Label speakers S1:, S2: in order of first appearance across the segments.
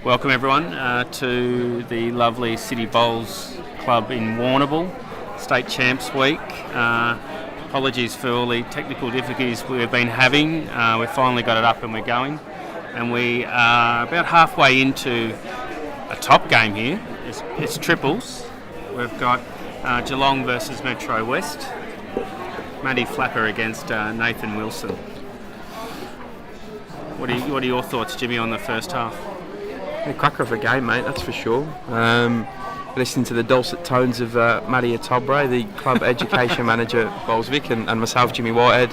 S1: Welcome everyone to the lovely City Bowls Club in Warrnambool, State Champs Week. Apologies for all the technical difficulties we've been having. We've finally got it up and we're going. And we are about halfway into a top game here. It's triples. We've got Geelong versus Metro West. Matty Flapper against Nathan Wilson. What are your thoughts, Jimmy, on the first half?
S2: A cracker of a game, mate, that's for sure. Listening to the dulcet tones of Matty Atobre, the club education manager at Bolsvik, and myself, Jimmy Whitehead.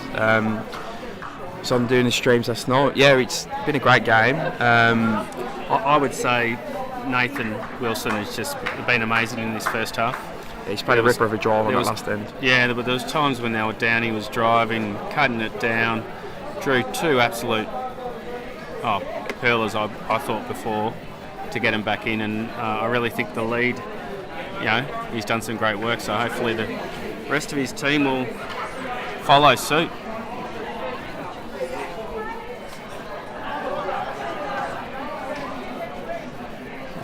S2: So I'm doing the streams last night. Yeah, it's been a great game.
S1: I would say Nathan Wilson has just been amazing in this first half.
S2: Yeah, he's played a ripper of a drive on that last end.
S1: Yeah, there was times when they were down, he was driving, cutting it down, drew two absolute pearlers, I thought, before to get him back in, and I really think the lead, he's done some great work, so hopefully the rest of his team will follow suit.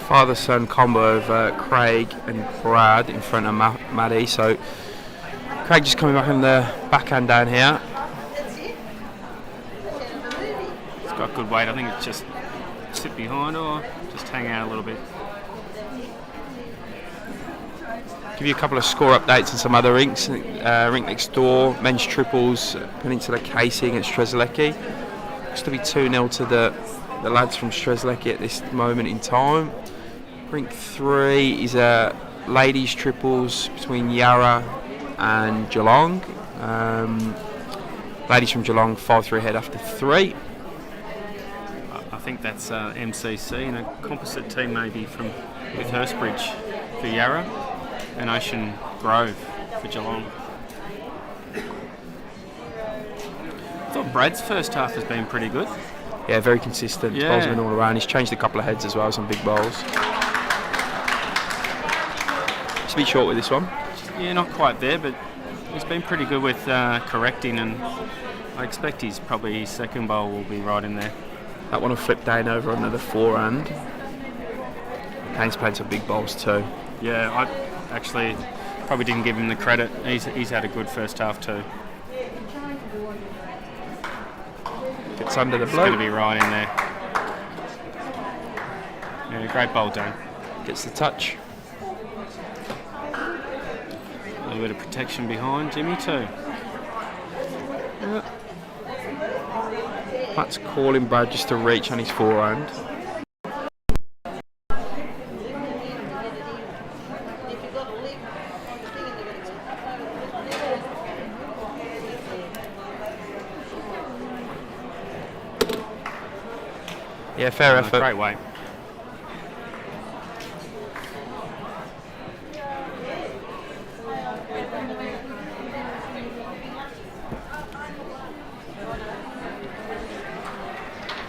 S2: Father-son combo of Craig and Brad in front of Maddie. So Craig just coming back on the backhand down here.
S1: It's got good weight. I think it's just sit behind or just hang out a little bit.
S2: Give you a couple of score updates on some other rinks. Rink next door, men's triples, Peninsula Casey against Strzelecki. Looks to be 2-0 to the lads from Strzelecki at this moment in time. Rink 3 is a ladies triples between Yarra and Geelong. Ladies from Geelong 5-3 ahead after 3.
S1: I think that's MCC and a composite team maybe with Hurstbridge for Yarra and Ocean Grove for Geelong. I thought Brad's first half has been pretty good.
S2: Yeah, very consistent.
S1: Yeah.
S2: Bowls been all around. He's changed a couple of heads as well, some big bowls. It's a bit short with this one.
S1: Yeah, not quite there, but he's been pretty good with correcting, and I expect his second bowl will be right in there.
S2: That one will flip Dane over another forehand. Dane's playing some big bowls too.
S1: Yeah, I actually probably didn't give him the credit. He's had a good first half too.
S2: Gets under the
S1: It's
S2: blow.
S1: going to be right in there. Yeah, great bowl, Dane.
S2: Gets the touch.
S1: A little bit of protection behind Jimmy too.
S2: Yeah. Matt's calling Brad just to reach on his forehand. Yeah, fair effort.
S1: Great weight.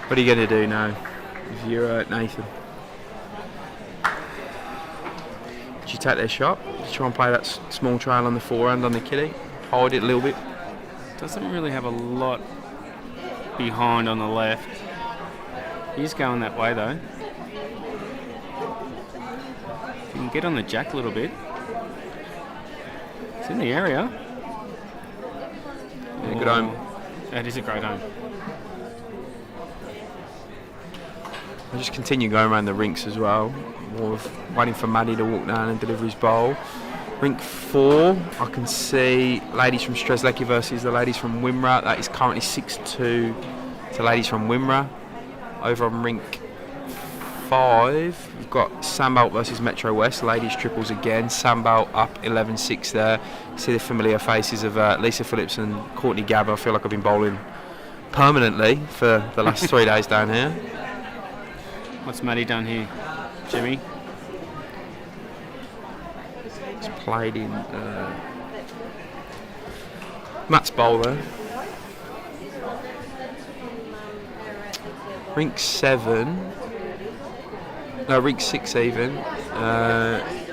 S2: What are you going to do now if you're Nathan? Did you take their shot? Did you try and play that small trail on the forehand on the kiddie? Hold it a little bit?
S1: Doesn't really have a lot behind on the left. He's going that way though. If you can get on the jack a little bit. It's in the area.
S2: Yeah, good home.
S1: That is a great home.
S2: I just continue going around the rinks as well. More of waiting for Maddie to walk down and deliver his bowl. Rink 4, I can see ladies from Strzelecki versus the ladies from Wimmera. That is currently 6-2 to ladies from Wimmera. Over on Rink 5, we've got Sandbolt versus Metro West, ladies triples again. Sandbolt up 11-6 there. See the familiar faces of Lisa Phillips and Courtney Gabb. I feel like I've been bowling permanently for the last 3 days down here.
S1: What's Matty done here, Jimmy?
S2: He's played in Matt's bowl there. Rink 7, no, Rink 6 even,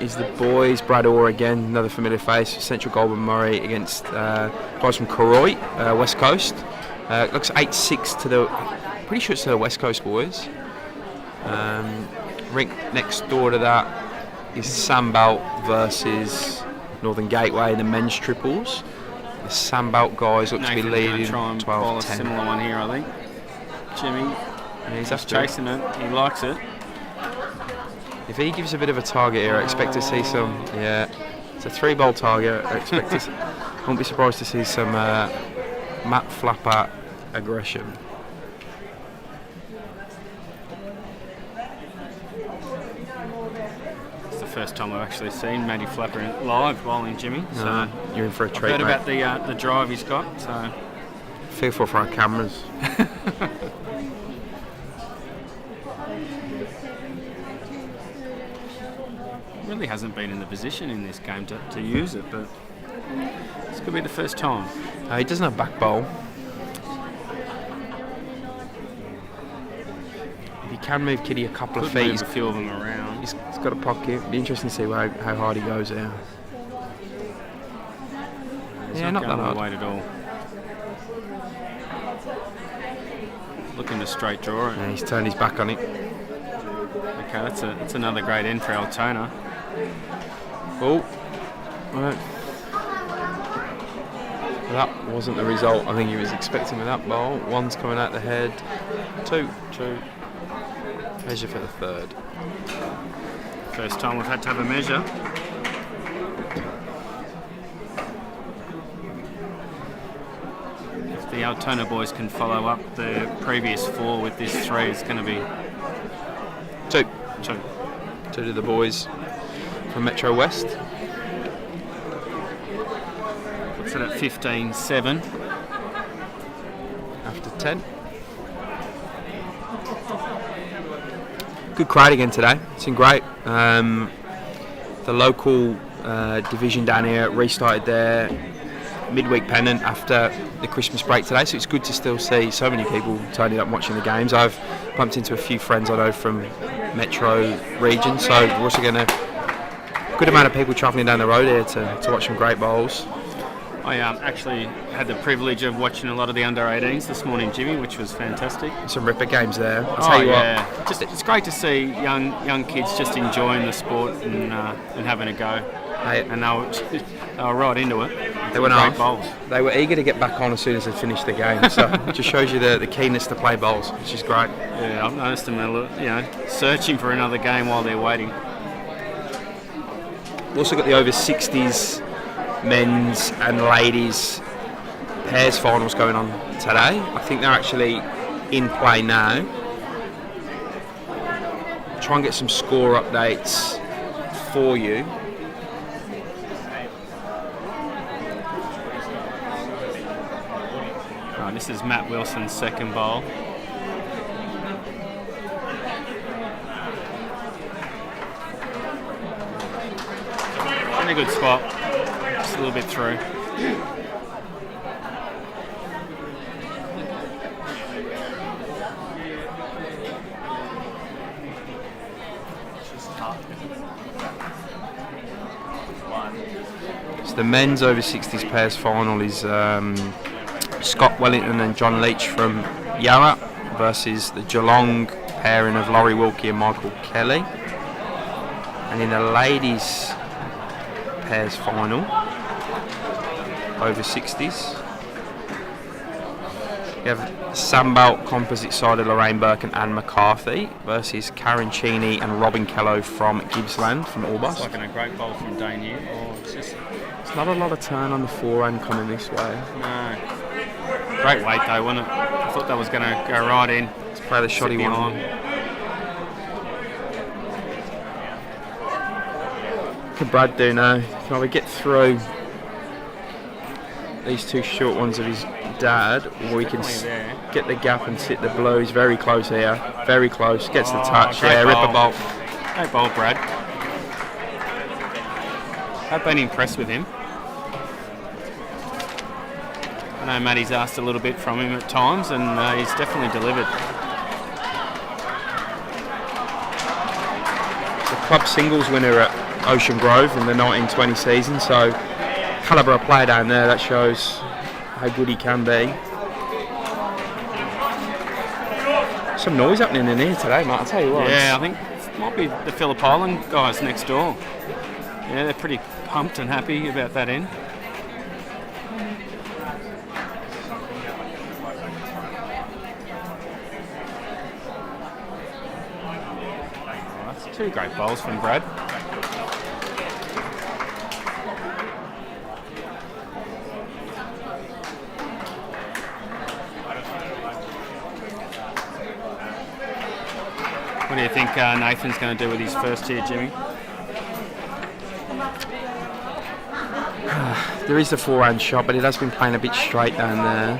S2: is the boys. Brad Orr again, another familiar face. Central Goulburn Murray against guys from Koroit, West Coast. Looks 8-6 to the, pretty sure it's to the West Coast boys. Rink next door to that is Sandbelt versus Northern Gateway in the men's triples. The Sandbelt guys look to be leading 12-10.
S1: A similar one here, I think. Jimmy,
S2: he's
S1: just chasing it. He likes it.
S2: If he gives a bit of a target here, I expect to see some. Yeah, it's a 3-bowl target. I expect to. Won't be surprised to see some Matt Flapper aggression.
S1: It's the first time I've actually seen Matty Flapper live bowling Jimmy. So
S2: you're in for a treat.
S1: I've heard about the drive he's got. So
S2: feel for our cameras.
S1: Really hasn't been in the position in this game to use it, but this could be the first time.
S2: He doesn't have back bowl. If he can move Kitty a couple of feet,
S1: move a few of them around.
S2: He's got a pocket. It'd be interesting to see how hard he goes there.
S1: He's not that hard. Weight at all. Looking to straight draw it.
S2: Yeah, he's turned his back on it.
S1: Okay, that's another great end for Altona.
S2: Oh, right. That wasn't the result I think he was expecting with that ball. One's coming out the head. Two. Measure for the third.
S1: First time we've had to have a measure. If the Altona boys can follow up the previous 4 with this 3, it's going to be
S2: two.
S1: Two
S2: to the boys from Metro West.
S1: What's it at 15-7?
S2: After 10. Good crowd again today. It's been great. The local division down here restarted their midweek pennant after the Christmas break today, so it's good to still see so many people turning up watching the games. I've bumped into a few friends I know from Metro region, so we're also getting a good amount of people travelling down the road here to watch some great bowls.
S1: I actually had the privilege of watching a lot of the under-18s this morning, Jimmy, which was fantastic.
S2: Some ripper games there. I'll tell you what.
S1: Just it's great to see young kids just enjoying the sport and having a go. And they were right into it.
S2: They were
S1: great bowls.
S2: They were eager to get back on as soon as they finished the game. So it just shows you the keenness to play bowls, which is great.
S1: Yeah, I've noticed them, searching for another game while they're waiting.
S2: We've also got the over 60s men's and ladies pairs finals going on today. I think they're actually in play now. Try and get some score updates for you.
S1: Right, this is Matt Wilson's second bowl. In a good spot. Just a little bit through.
S2: So the men's over 60s pairs final is Scott Wellington and John Leach from Yarra versus the Geelong pairing of Laurie Wilkie and Michael Kelly. And in the ladies pairs final over 60s, we have Sandbelt composite side of Lorraine Burke and Anne McCarthy versus Karen Cheney and Robin Kello from Gippsland from Albus.
S1: It's like a great bowl from Dane here. It's
S2: not a lot of turn on the forehand coming this way.
S1: No. Great weight though, wasn't it? I thought that was going to go right in.
S2: Let's play the shoddy one. What can Brad do now? Can we get through these two short ones of his dad, or we can get the gap and sit the blue? He's very close here. Very close. Gets the touch. Yeah, ripper bowl.
S1: Great bowl, Brad. I've been impressed with him. I know Matty's asked a little bit from him at times, and he's definitely delivered.
S2: The club singles winner at Ocean Grove in the 1920 season, so calibre of player down there, that shows how good he can be. some noise happening in here today, mate. I'll tell you what.
S1: Yeah, I think it might be the Phillip Island guys next door. Yeah, they're pretty pumped and happy about that end. Oh, that's 2 great bowls from Brad. What do you think Nathan's going to do with his first here, Jimmy?
S2: There is the forehand shot, but it has been playing a bit straight down there.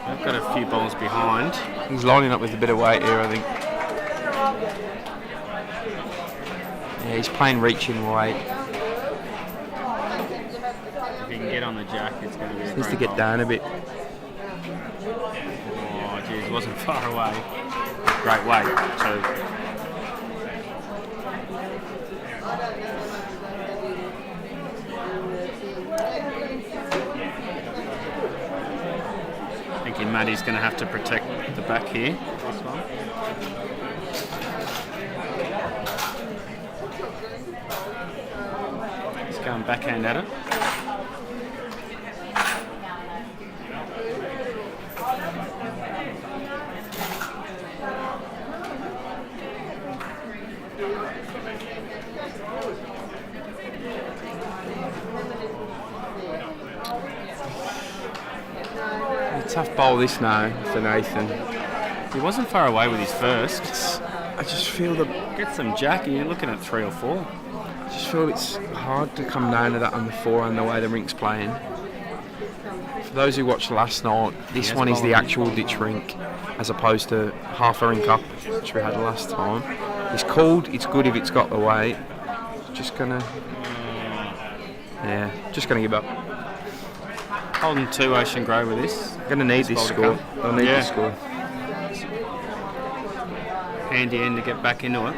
S1: They've got a few balls behind.
S2: He's lining up with a bit of weight here, I think. Yeah, he's playing reaching weight.
S1: If he can get on the jack, it's going to be a
S2: Needs to
S1: great
S2: get
S1: bowl.
S2: down a bit.
S1: Oh, geez, it wasn't far away. Great weight, too. Thinking Maddie's going to have to protect the back here. This one. He's going backhand at it.
S2: Tough bowl this now for Nathan.
S1: He wasn't far away with his first.
S2: I just feel the
S1: Get some jack, you're looking at 3 or 4.
S2: I just feel it's hard to come down to that on the forehand the way the Rink's playing. For those who watched last night, this one is the actual ditch rink as opposed to half a rink up, which we had last time. It's cold, it's good if it's got the weight. Just gonna give up.
S1: Holding 2 Ocean Grey with this.
S2: Gonna need this score. I'll need this score.
S1: Handy end to get back into it.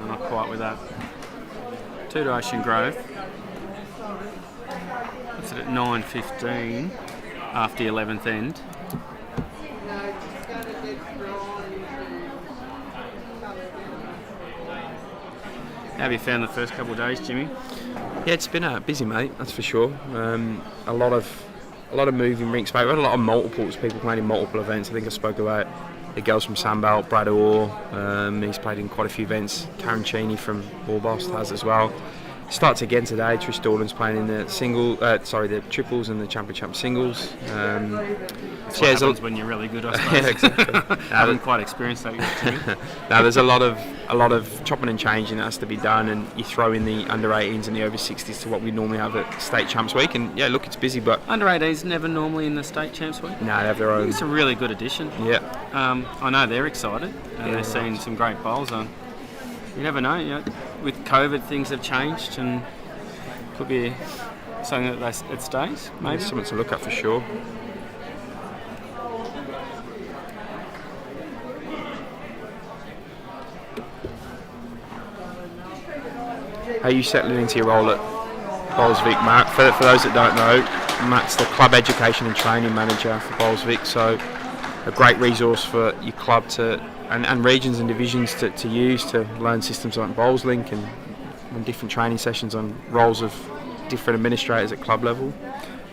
S1: Not quite with that. 2 to Ocean Grove. That's it at 9:15 after the 11th end. How have you found the first couple of days, Jimmy?
S2: Yeah, it's been busy, mate. That's for sure. A lot of moving rinks, mate. We had a lot of multiples, people playing in multiple events. I think I spoke about the girls from Sandbelt, Brad Orr. He's played in quite a few events. Karen Cheney from Warbost has as well. Starts again today. Trish Dorlan's playing in the triples and the champ singles.
S1: That's what happens when you're really good, I suppose.
S2: Yeah, exactly.
S1: I haven't quite experienced that yet, Jimmy.
S2: Now there's a lot of chopping and changing that has to be done, and you throw in the under 18s and the over 60s to what we normally have at State Champs Week. And yeah, look, it's busy, but
S1: Under 18s never normally in the State Champs Week.
S2: no, they have their own.
S1: It's a really good addition.
S2: Yeah.
S1: I know they're excited and they're seeing some great bowls on. You never know, with COVID things have changed and could be something that it stays, maybe.
S2: It's something to look at for sure. How are you settling into your role at Bolsvik, Matt? For those that don't know, Matt's the club education and training manager for Bolsvik, so a great resource for your club and regions and divisions to use to learn systems like BowlsLink and different training sessions on roles of different administrators at club level.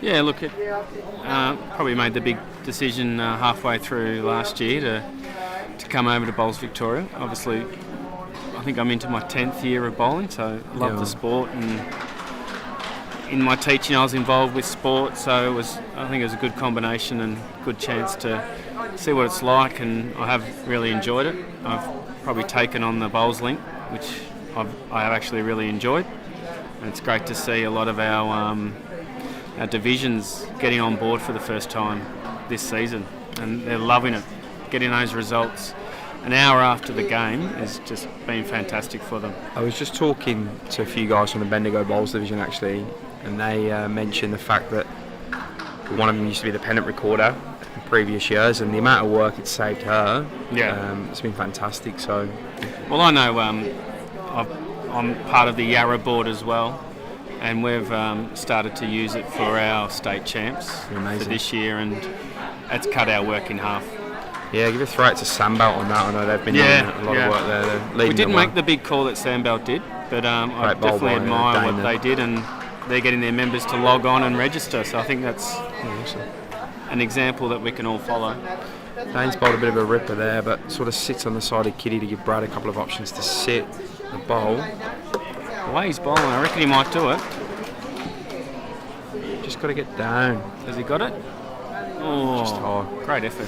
S1: Yeah, look, it probably made the big decision halfway through last year to come over to Bowls Victoria. Obviously, I think I'm into my 10th year of bowling, so I love the sport, and in my teaching I was involved with sport, so I think it was a good combination and good chance to see what it's like, and I have really enjoyed it. I've probably taken on the BowlsLink, which I have actually really enjoyed, and it's great to see a lot of our divisions getting on board for the first time this season, and they're loving it. Getting those results an hour after the game has just been fantastic for them.
S2: I was just talking to a few guys from the Bendigo Bowls division actually, and they mentioned the fact that one of them used to be the pennant recorder in previous years, and the amount of work it's saved her, it's been fantastic. So,
S1: well, I know I'm part of the Yarra board as well, and we've started to use it for our state champs for this year, and it's cut our work in half.
S2: Yeah, give a throw to Sandbelt on that. I know they've been doing a lot of work there. They're leading
S1: we didn't make the big call that Sandbelt did, but I definitely admire
S2: Dane
S1: what they did, and they're getting their members to log on and register. So I think that's an example that we can all follow.
S2: Dane's bowled a bit of a ripper there, but sort of sits on the side of Kitty to give Brad a couple of options to sit the bowl.
S1: The way he's bowling, I reckon he might do it.
S2: Just got to get down.
S1: Has he got it? Oh,
S2: just hard.
S1: Great effort.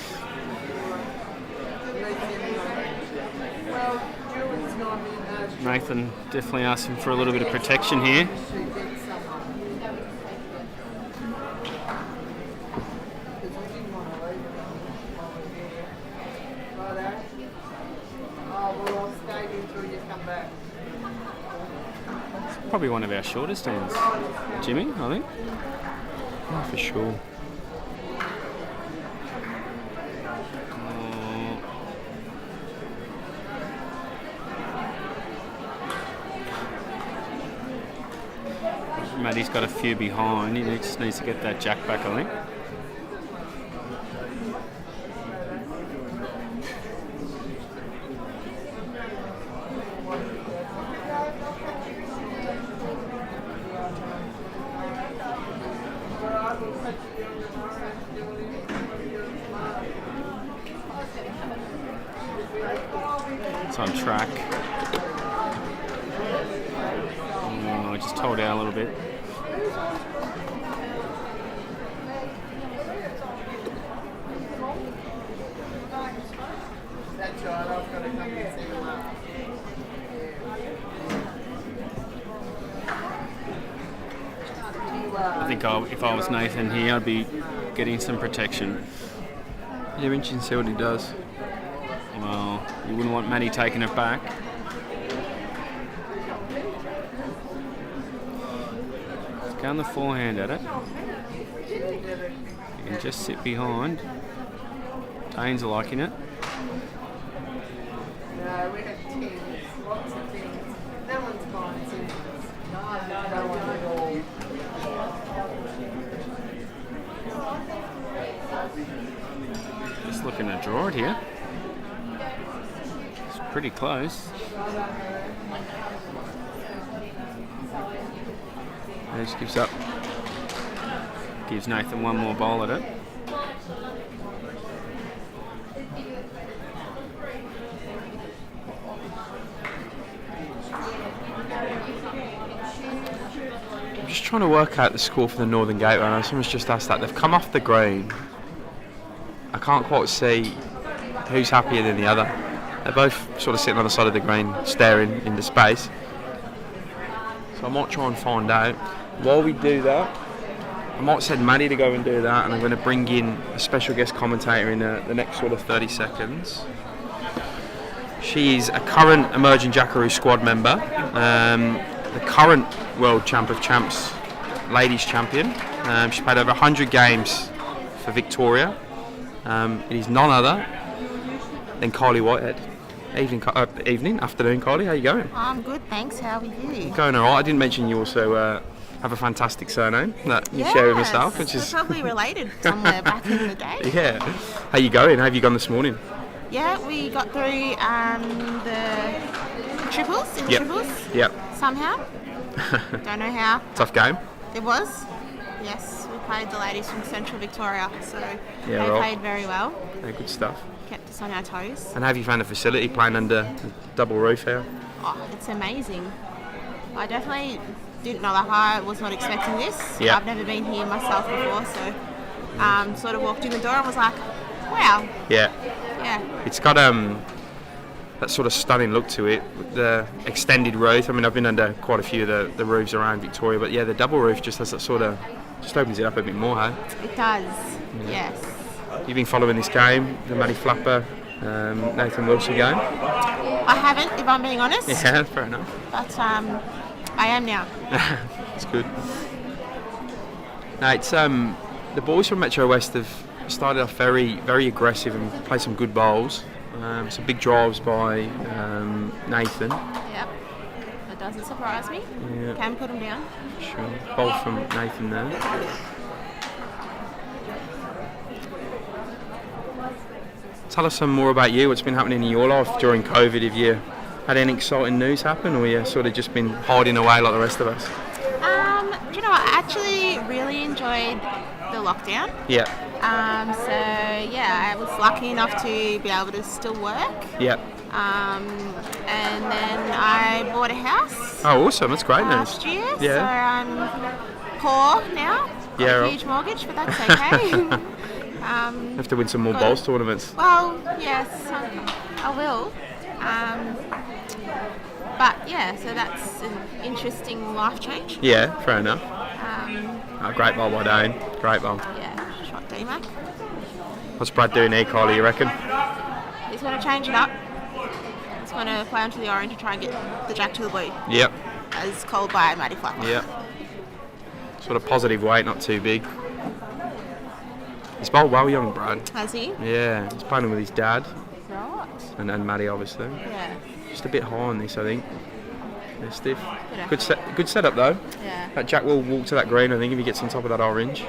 S1: Nathan definitely asking for a little bit of protection here. It's probably one of our shorter stands, Jimmy, I think.
S2: Yeah, for sure. Matty's got a few behind. He just needs to get that jack back, I think. It's on track. Oh, just hold out a little bit. I think if I was Nathan here, I'd be getting some protection. Yeah, we can see what he does.
S1: Well, you wouldn't want Matty taking it back. Let's go on the forehand at it. You can just sit behind. Dane's liking it.
S3: No, we have teams, lots of things. No one's buying things. No one at all.
S1: Just looking to draw it here. It's pretty close.
S2: And he just gives up.
S1: Gives Nathan one more bowl at it.
S2: I'm just trying to work out the score for the Northern Gateway. I know someone's just asked that. They've come off the green. I can't quite see who's happier than the other. They're both sort of sitting on the side of the green, staring into space. So I might try and find out. While we do that, I might send Maddie to go and do that, and I'm going to bring in a special guest commentator in the next sort of 30 seconds. She's a current emerging Jackaroo squad member, the current World Champ of Champs ladies champion. She's played over 100 games for Victoria. It is none other than Carly Whitehead. Afternoon, Carly. How you going?
S4: I'm good, thanks. How are you?
S2: Going all right. I didn't mention you also have a fantastic surname that you share with myself, which is
S4: probably related somewhere back in the day.
S2: Yeah. How you going? How have you gone this morning?
S4: Yeah, we got through the triples in triples.
S2: Yep.
S4: Somehow. Don't know how.
S2: Tough game.
S4: It was. Yes, we played the ladies from Central Victoria, so they played very well.
S2: Yeah, good stuff.
S4: Kept us on our toes.
S2: And have you found a facility playing under a double roof here?
S4: Oh, it's amazing. I definitely didn't know, like I was not expecting this.
S2: Yeah.
S4: I've never been here myself before, so sort of walked in the door and was like, wow.
S2: Yeah.
S4: Yeah.
S2: It's got that sort of stunning look to it, with the extended roof. I mean, I've been under quite a few of the roofs around Victoria, but yeah, the double roof just has that sort of, just opens it up a bit more, hey?
S4: It does, yes.
S2: You've been following this game, the Matty Flapper, Nathan Wilson game?
S4: I haven't, if I'm being honest.
S2: Yeah, fair enough.
S4: But I am now.
S2: It's good. No, it's the boys from Metro West have started off very, very aggressive and played some good bowls. Some big drives by Nathan.
S4: Yep, it does doesn't surprise me.
S2: Yeah.
S4: Can put him down.
S2: Sure. Bowl from Nathan there. Tell us some more about you. What's been happening in your life during COVID? Have you had any exciting news happen, or you sort of just been hiding away like the rest of us?
S4: Do you know what? I actually really enjoyed the lockdown.
S2: Yeah.
S4: So yeah, I was lucky enough to be able to still work.
S2: Yeah.
S4: And then I bought a house.
S2: Oh, awesome! That's great news.
S4: Last year.
S2: Yeah.
S4: So I'm poor now. Got a huge mortgage, but that's okay.
S2: Have to win some more bowls tournaments.
S4: Well, yes, I will. But yeah, so that's an interesting life change.
S2: Yeah, fair enough. Great bowl by Dane. Great bowl.
S4: Yeah, shot D-Mac.
S2: What's Brad doing here, Carly, you reckon?
S4: He's going to change it up. He's going to play onto the orange and try and get the jack to the blue.
S2: Yep.
S4: As called by Matty Flapper.
S2: Yep. Sort of positive weight, not too big. He's bowled well, young Brad.
S4: Has he?
S2: Yeah, he's playing with his dad.
S4: Right.
S2: And Maddie, obviously.
S4: Yeah.
S2: Just a bit high on this, I think. They're stiff.
S4: Good
S2: Good setup, though.
S4: Yeah.
S2: That Jack will walk to that green, I think, if he gets on top of that orange.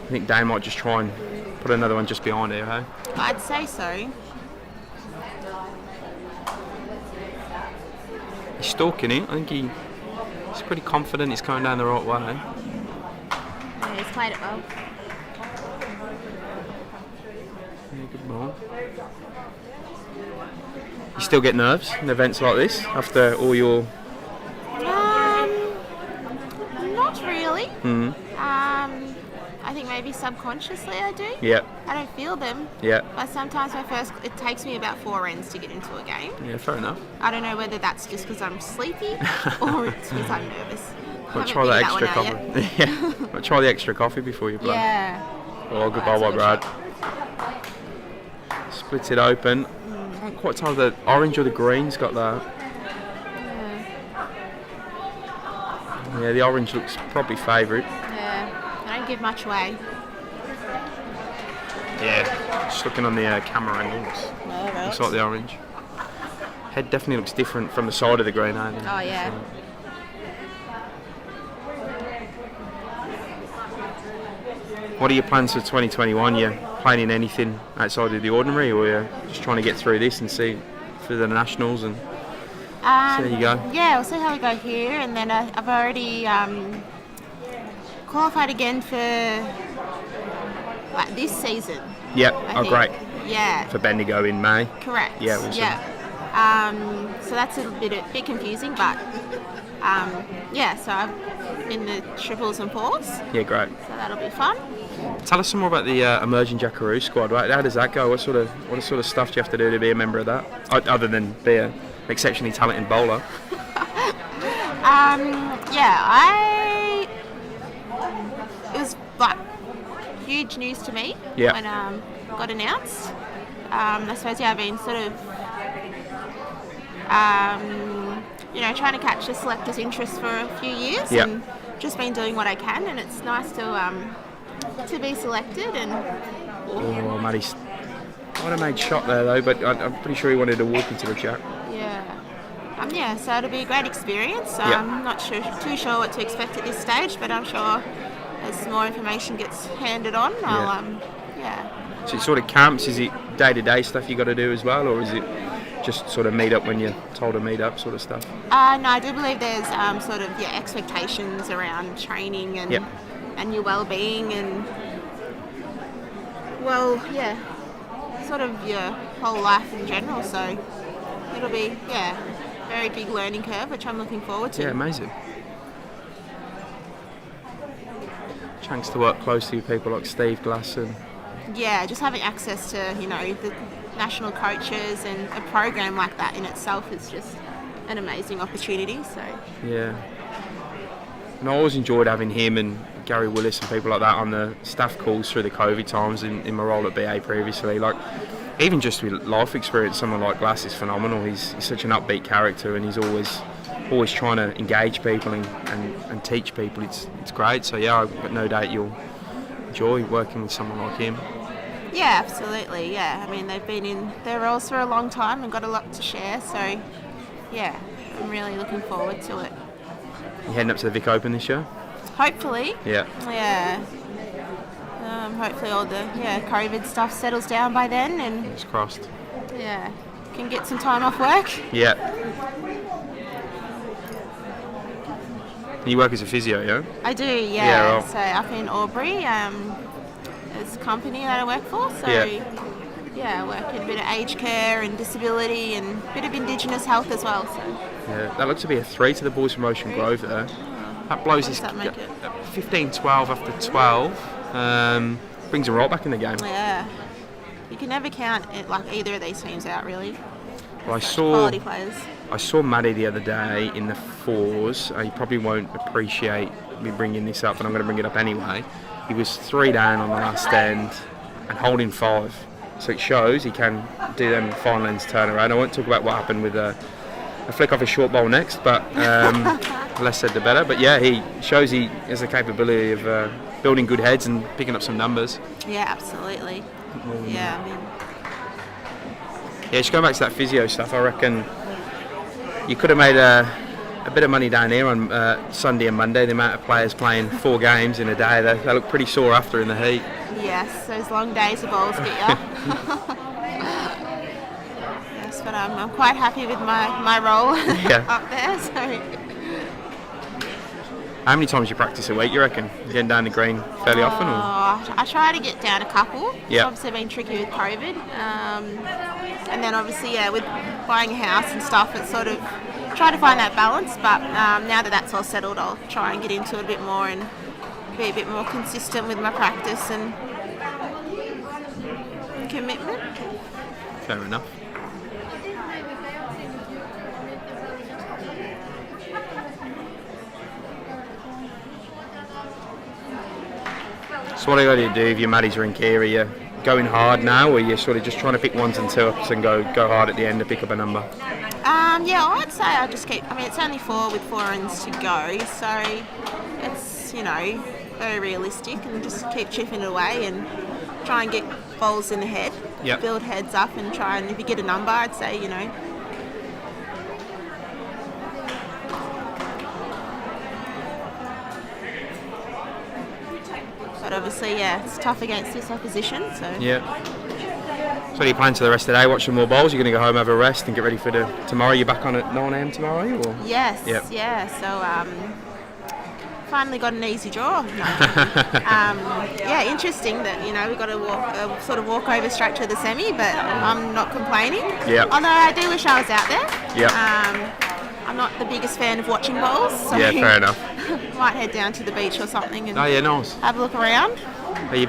S2: I think Dane might just try and put another one just behind here, hey?
S4: I'd say so.
S2: He's stalking it. I think he's pretty confident he's going down the right way.
S4: Yeah, he's played it well.
S2: Yeah, good ball. You still get nerves in events like this after all your...
S4: Not really.
S2: Mm.
S4: I think maybe subconsciously I do.
S2: Yeah.
S4: I don't feel them.
S2: Yeah.
S4: But sometimes it takes me about 4 ends to get into a game.
S2: Yeah, fair enough.
S4: I don't know whether that's just because I'm sleepy or it's because I'm nervous.
S2: Might try that extra coffee. Yeah. Might try the extra coffee before you play.
S4: Yeah.
S2: Oh, good ball by Brad. Splits it open. I can't quite tell the orange or the green's got that. Yeah, the orange looks probably favourite.
S4: Yeah. I don't give much away.
S2: Yeah, just looking on the camera angles. Looks like the orange. Head definitely looks different from the side of the green, eh?
S4: Oh, yeah.
S2: What are your plans for 2021? You playing in anything outside of the ordinary, or you just trying to get through this and see for the nationals and see how you go?
S4: Yeah, we'll see how we go here, and then I've already qualified again for like this season.
S2: Yep.
S4: I think.
S2: Great.
S4: Yeah.
S2: For Bendigo in May.
S4: Correct.
S2: Yeah. Awesome.
S4: Yeah. So that's a bit confusing, but yeah. So I'm in the triples and fours.
S2: Yeah, great.
S4: So that'll be fun.
S2: Tell us some more about the emerging Jackaroo squad. Right? How does that go? What sort of stuff do you have to do to be a member of that, other than be an exceptionally talented bowler?
S4: It was like huge news to me when got announced. I suppose I've been sort of trying to catch the selectors' interest for a few years and just been doing what I can, and it's nice to be selected. And
S2: oh, Matty's quite a made shot there though, but I'm pretty sure he wanted to walk into the jack.
S4: Yeah, so it'll be a great experience. I'm not too sure what to expect at this stage, but I'm sure as more information gets handed on, I'll
S2: So it sort of camps, is it day-to-day stuff you got to do as well, or is it just sort of meet up when you're told to meet up sort of stuff?
S4: No, I do believe there's sort of expectations around training and your well-being and sort of your whole life in general. So it'll be very big learning curve, which I'm looking forward to.
S2: Yeah, amazing. Chance to work closely with people like Steve Glass and...
S4: Yeah, just having access to, the national coaches and a program like that in itself is just an amazing opportunity. So
S2: yeah. And I always enjoyed having him and Gary Willis and people like that on the staff calls through the COVID times in my role at BA previously. Like, even just with life experience, someone like Glass is phenomenal. He's such an upbeat character, and he's always trying to engage people and teach people. It's great. So yeah, I've got no doubt you'll joy working with someone like him.
S4: Yeah, absolutely. Yeah, I mean they've been in their roles for a long time and got a lot to share. So, yeah, I'm really looking forward to it.
S2: You heading up to the Vic Open this year?
S4: Hopefully.
S2: Yeah.
S4: Yeah. Hopefully all the COVID stuff settles down by then, and
S2: It's crossed.
S4: yeah, can get some time off work.
S2: Yeah. You work as a physio, yeah?
S4: I do, yeah.
S2: Yeah, right.
S4: So up in Albury, there's a company that I work for. So yeah, I work in a bit of aged care and disability and a bit of Indigenous health as well. So
S2: Yeah. That looks to be a 3 to the boys from Ocean Grove there. That blows
S4: does
S2: this
S4: that make it?
S2: 15-12 after 12. Brings them right back in the game.
S4: Yeah, you can never count it like either of these teams out really.
S2: Well,
S4: Quality players.
S2: I saw Maddie the other day in the 4s. He probably won't appreciate me bringing this up, but I'm going to bring it up anyway. He was 3 down on the last end and holding 5. So it shows he can do them final ends turnaround. I won't talk about what happened with a flick off his short bowl next, but less said the better. But yeah, he shows he has the capability of building good heads and picking up some numbers.
S4: Yeah, absolutely. Yeah, I mean,
S2: Yeah, just going back to that physio stuff, I reckon you could have made a bit of money down here on Sunday and Monday. The amount of players playing 4 games in a day, they look pretty sore after in the heat.
S4: yes, those long days of bowls get you. Yes, but I'm quite happy with my role
S2: Yeah.
S4: up there. So
S2: How many times you practice a week, you reckon? You getting down the green fairly often? Or?
S4: I try to get down a couple.
S2: Yeah.
S4: It's obviously been tricky with COVID. And then obviously, yeah, with buying a house and stuff, it's sort of try to find that balance. But now that that's all settled, I'll try and get into it a bit more and be a bit more consistent with my practice and commitment.
S2: Fair enough. So what are you going to do if your Maddie's Rink here? Are you going hard now, or are you sort of just trying to pick 1s and 2s and go hard at the end to pick up a number?
S4: Yeah, I'd say I just keep. I mean, it's only 4 with 4 ends to go, so it's very realistic, and just keep chipping it away and try and get bowls in the head,
S2: Yep.
S4: build heads up, and try and if you get a number, I'd say But obviously, yeah, it's tough against this opposition. So
S2: Yeah. So what are you planning for the rest of the day? Watch some more bowls? You're going to go home, have a rest, and get ready for tomorrow? You're back on at 9 a.m. tomorrow, are you? Or?
S4: Yes,
S2: Yep.
S4: yeah. So finally got an easy draw. No. Yeah, interesting that we got to sort of walk over straight to the semi, but I'm not complaining.
S2: Yep.
S4: Although I do wish I was out there.
S2: Yep.
S4: I'm not the biggest fan of watching bowls. So
S2: Yeah, fair enough.
S4: might head down to the beach or something and
S2: Oh yeah, nice.
S4: have a look around.
S2: But you'd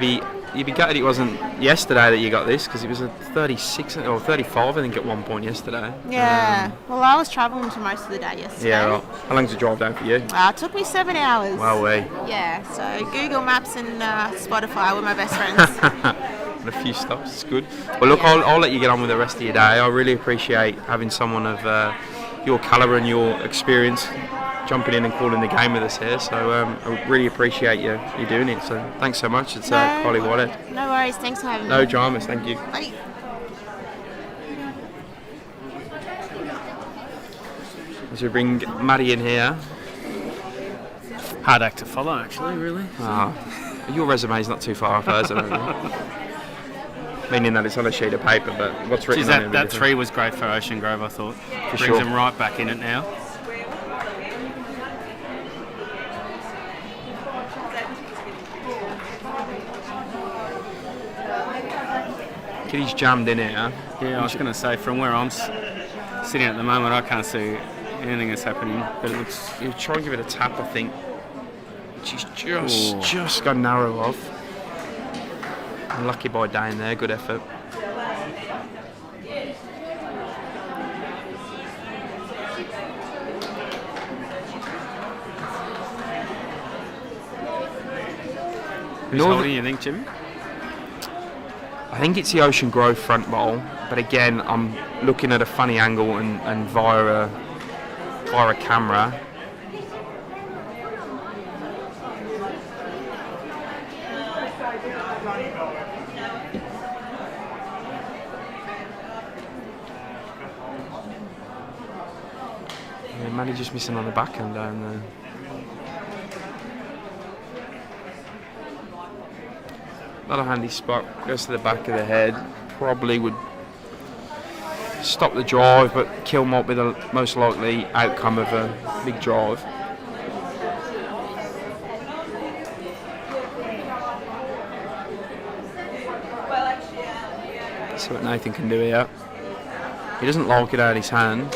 S2: be gutted it wasn't yesterday that you got this, because it was a 36 or 35 I think at one point yesterday.
S4: Yeah. Well, I was travelling to most of the day yesterday.
S2: Yeah, right. How long's the drive down for you?
S4: It took me 7 hours.
S2: Well,
S4: Yeah, so Google Maps and Spotify were my best friends.
S2: and a few stops, it's good. Well look, I'll let you get on with the rest of your day. I really appreciate having someone of your calibre and your experience jumping in and calling the game with us here, so I really appreciate you doing it, so thanks so much. It's Carly Whitehead.
S4: No worries, thanks for having me.
S2: No dramas, thank you.
S4: Bye.
S2: As we bring Maddie in here,
S1: Hard act to follow, actually, really.
S2: your resume is not too far off hers, I don't know. Meaning that it's on a sheet of paper, but what's written
S1: Geez,
S2: on it?
S1: that 3 was great for Ocean Grove, I thought. Brings
S2: sure.
S1: them right back in it now.
S2: Kitty's jammed in here.
S1: Yeah, I was going to say, from where I'm sitting at the moment, I can't see anything that's happening, but it looks...
S2: He'll try and give it a tap, I think. She's just got narrow off. Unlucky by Dane there, good effort.
S1: Who's holding, you think, Jimmy?
S2: I think it's the Ocean Grove front bowl, but again, I'm looking at a funny angle and via a camera. Yeah, Maddie just missing on the backhand down there. Not a handy spot, goes to the back of the head. Probably would stop the drive, but kill might be the most likely outcome of a big drive. See what Nathan can do here. He doesn't like it out of his hand.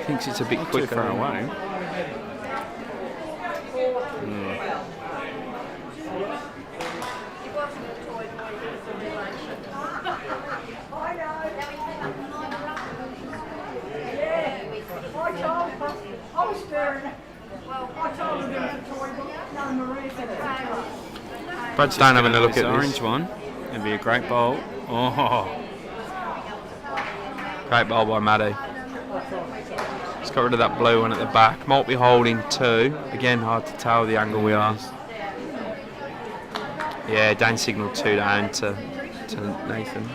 S2: Thinks it's a bit quicker.
S1: Too far away.
S2: Brad's down having a look
S1: This
S2: at
S1: orange
S2: this.
S1: one. It'd be a great bowl. Oh,
S2: Great ball by Maddie. Just got rid of that blue one at the back. Might be holding two. Again, hard to tell the angle we are. Yeah, Dane signalled 2 down to Nathan.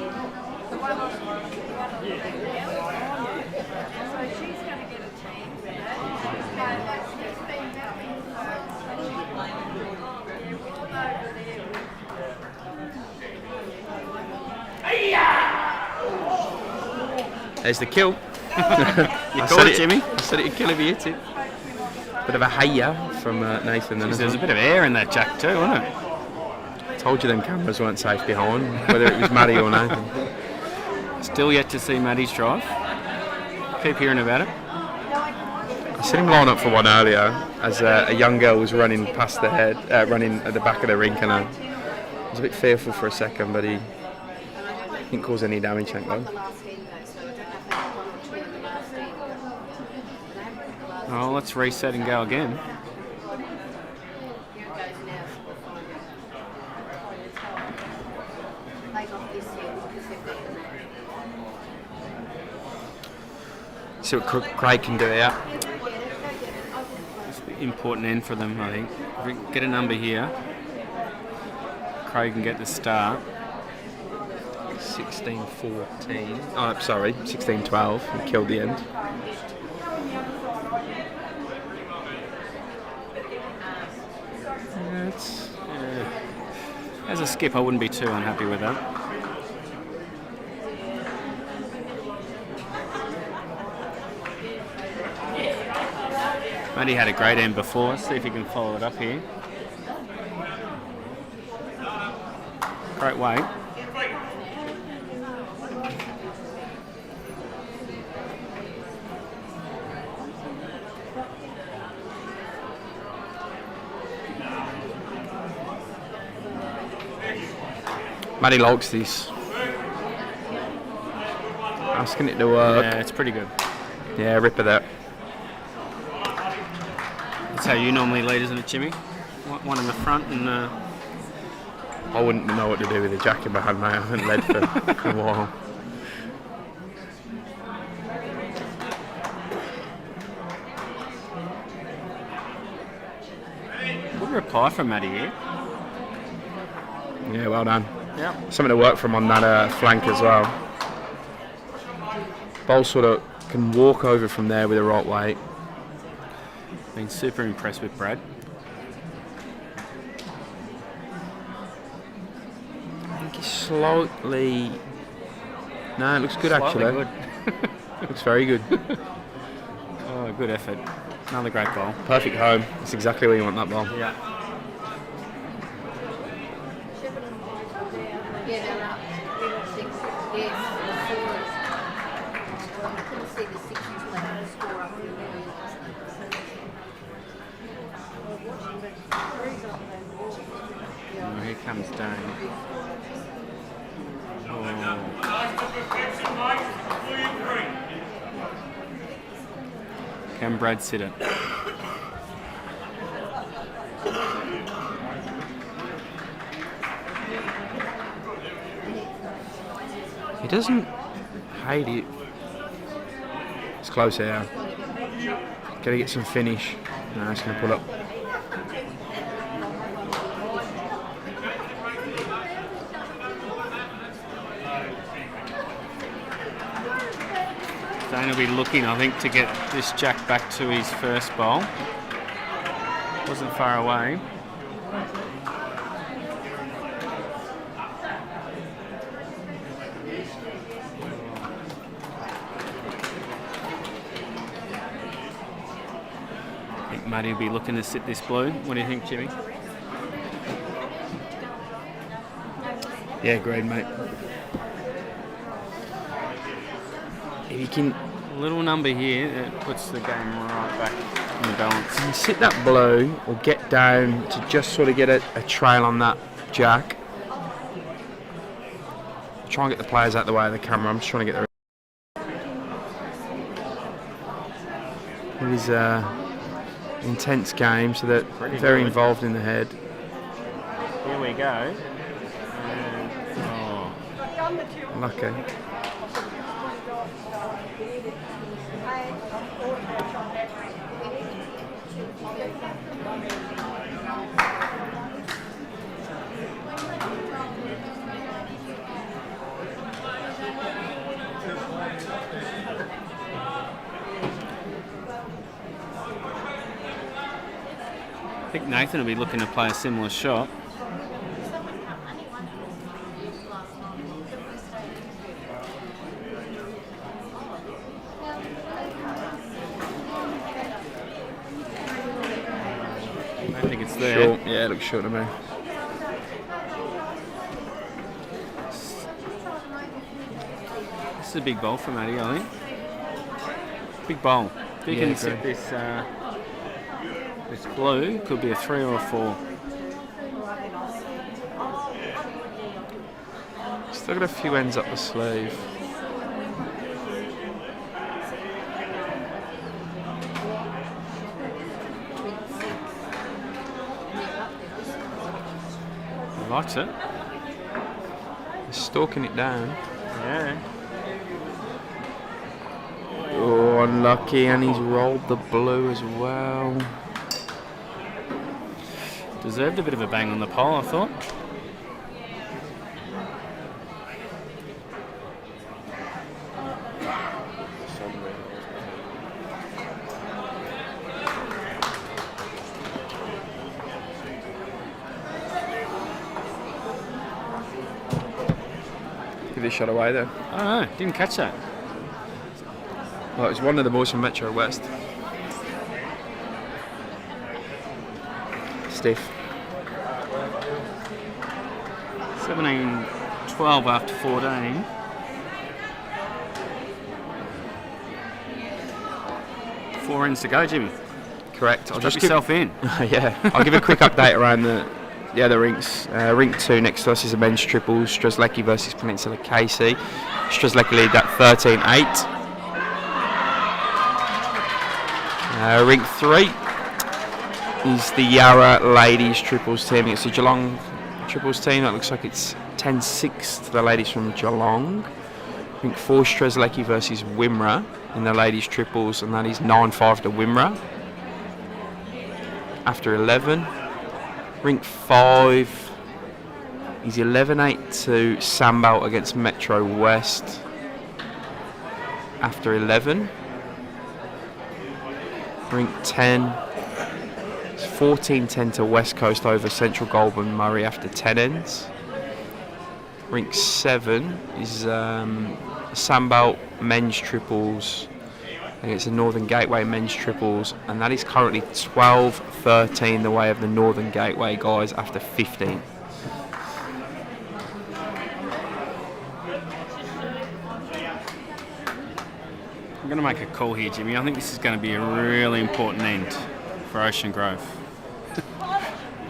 S2: There's the kill.
S1: you called it, Jimmy.
S2: I said it'd kill if he hit it. Bit of a hiya from Nathan. Then
S1: There's a bit of air in that jack too, wasn't it?
S2: Told you them cameras weren't safe behind, whether it was Maddie or Nathan.
S1: Still yet to see Maddie's drive. Keep hearing about it.
S2: I seen him line up for one earlier as a young girl was running past the head, running at the back of the rink, and I was a bit fearful for a second, but he didn't cause any damage, thank God.
S1: Oh, let's reset and go again.
S2: See what Craig can do here.
S1: It's an important end for them, I think. Rink, get a number here. Craig can get the start.
S2: 16-14. Oh, sorry, 16-12. He killed the end.
S1: As a skip, I wouldn't be too unhappy with that. Maddie had a great end before. See if he can follow it up here. Great weight.
S2: Maddie likes this. Asking it to work.
S1: Yeah, it's pretty good.
S2: Yeah, ripper that.
S1: That's how you normally lead, isn't it, Jimmy? One in the front and...
S2: I wouldn't know what to do with a jack in my hand, mate. I haven't led for a while.
S1: Good reply from Maddie here.
S2: Yeah, well done.
S1: Yeah.
S2: Something to work from on that flank as well. Bowl sort of can walk over from there with the right weight.
S1: Been super impressed with Brad.
S2: I think he's slightly... No, it looks good
S1: Slightly
S2: actually.
S1: good.
S2: Looks very good.
S1: Oh, good effort. Another great ball.
S2: Perfect home. That's exactly where you want that ball.
S1: Yeah.
S3: Yeah, they're up. They got 6. Yes, I couldn't see the 6 left score up in there.
S1: Oh, here comes Dane. Oh. Can Brad sit it?
S2: He doesn't hate it. It's close here. Gotta get some finish. No, it's gonna pull up.
S1: Dane will be looking, I think, to get this jack back to his first bowl. Wasn't far away. I think Matty will be looking to sit this blue. What do you think, Jimmy?
S2: Yeah, great, mate. If you can
S1: A little number here that puts the game right back in the balance.
S2: sit that blue or get down to just sort of get a trail on that jack. Try and get the players out of the way of the camera. I'm just trying to get the. It is an intense game, so they're very involved in the head.
S1: Here we go.
S2: Lucky.
S1: I think Nathan will be looking to play a similar shot. I think it's there.
S2: Short. Yeah, it looks short to me.
S1: This is a big bowl for Matty, I think. Big bowl. If he
S2: Yeah,
S1: can sit this this blue, could be a 3 or a 4.
S2: Still got a few ends up the sleeve.
S1: He likes it.
S2: He's stalking it down.
S1: Yeah.
S2: Oh, unlucky, and he's rolled the blue as well.
S1: Deserved a bit of a bang on the pole, I thought.
S2: Give it a shot away there.
S1: I don't know, didn't catch that.
S2: Well, it's one of the boys from Metro West. Stiff.
S1: 17-12 after 14. Four ends to go, Jimmy.
S2: Correct. I'll
S1: Drop
S2: just
S1: yourself in.
S2: yeah, I'll give a quick update around the other rinks. Rink 2 next to us is a men's triples. Strzelecki versus Peninsula Casey. Strzelecki lead that 13-8. Rink 3 is the Yarra ladies triples team. It's the Geelong triples team. That looks like it's 10-6 to the ladies from Geelong. Rink 4 Strzelecki versus Wimmera in the ladies triples, and that is 9-5 to Wimmera. After 11, Rink 5 is 11-8 to Sandbelt against Metro West. After 11, Rink 10 is 14-10 to West Coast over Central Goulburn Murray after 10 ends. Rink 7 is Sandbelt men's triples against the Northern Gateway men's triples, and that is currently 12-13 the way of the Northern Gateway guys after 15.
S1: I'm going to make a call here, Jimmy. I think this is going to be a really important end for Ocean Grove.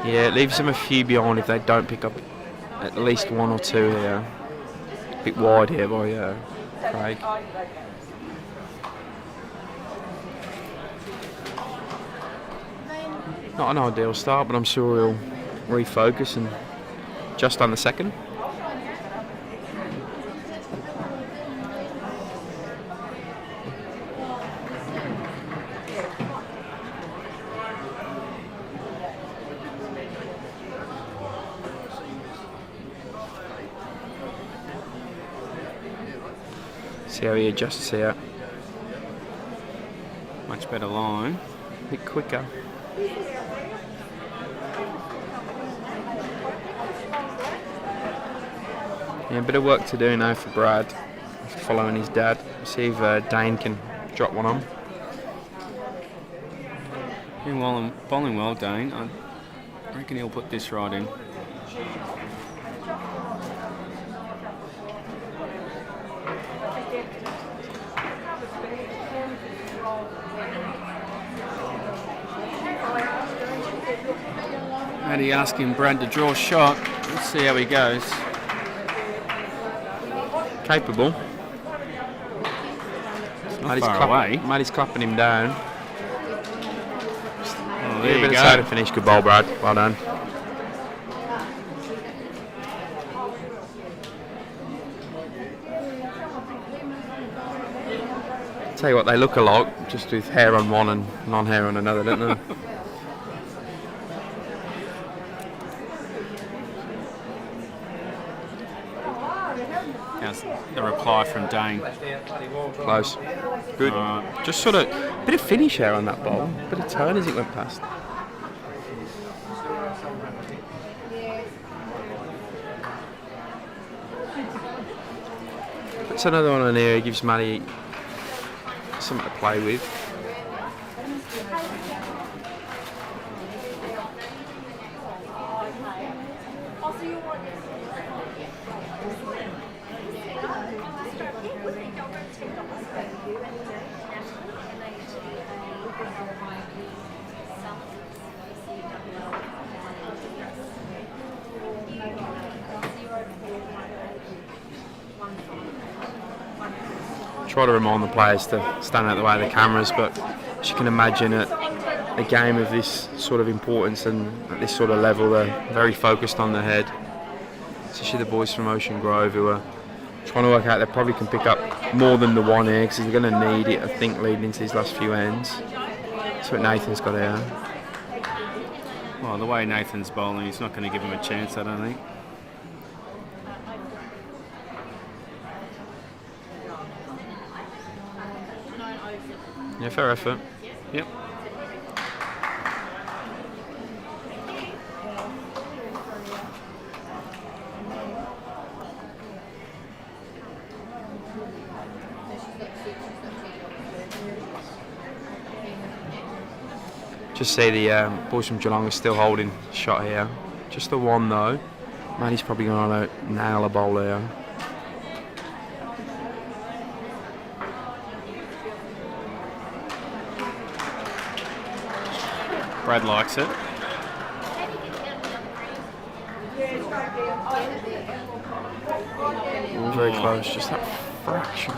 S2: Yeah, it leaves them a few behind if they don't pick up at least 1 or 2 here. A bit wide here by Craig. Not an ideal start, but I'm sure he'll refocus and just on the second. See how he adjusts here.
S1: Much better line.
S2: A bit quicker. Yeah, a bit of work to do now for Brad, following his dad. See if Dane can drop one on.
S1: Bowling well, Dane. I reckon he'll put this right in. Matty asking Brad to draw a shot. Let's see how he goes.
S2: Capable.
S1: Not far away.
S2: Matty's clapping him down.
S1: Oh, there you
S2: bit
S1: go.
S2: of side to finish. Good ball, Brad. Well done. Tell you what, they look alike, just with hair on one and non-hair on another, don't they?
S1: How's the reply from Dane?
S2: Close. Good. Just sort of bit of finish here on that ball. Bit of turn as it went past. Puts another one on here. Gives Matty something to play with. Try to remind the players to stand out of the way of the cameras, but as you can imagine, at a game of this sort of importance and at this sort of level, they're very focused on the head. Especially the boys from Ocean Grove, who are trying to work out they probably can pick up more than the one here, because they're going to need it, I think, leading into these last few ends. That's what Nathan's got here.
S1: Well, the way Nathan's bowling, he's not going to give him a chance, I don't think.
S2: Yeah, fair effort.
S1: Yep.
S2: Just see the boys from Geelong are still holding shot here. Just the one though. Matty's probably going to nail a bowl here.
S1: Brad likes it.
S2: Very close, just that fraction.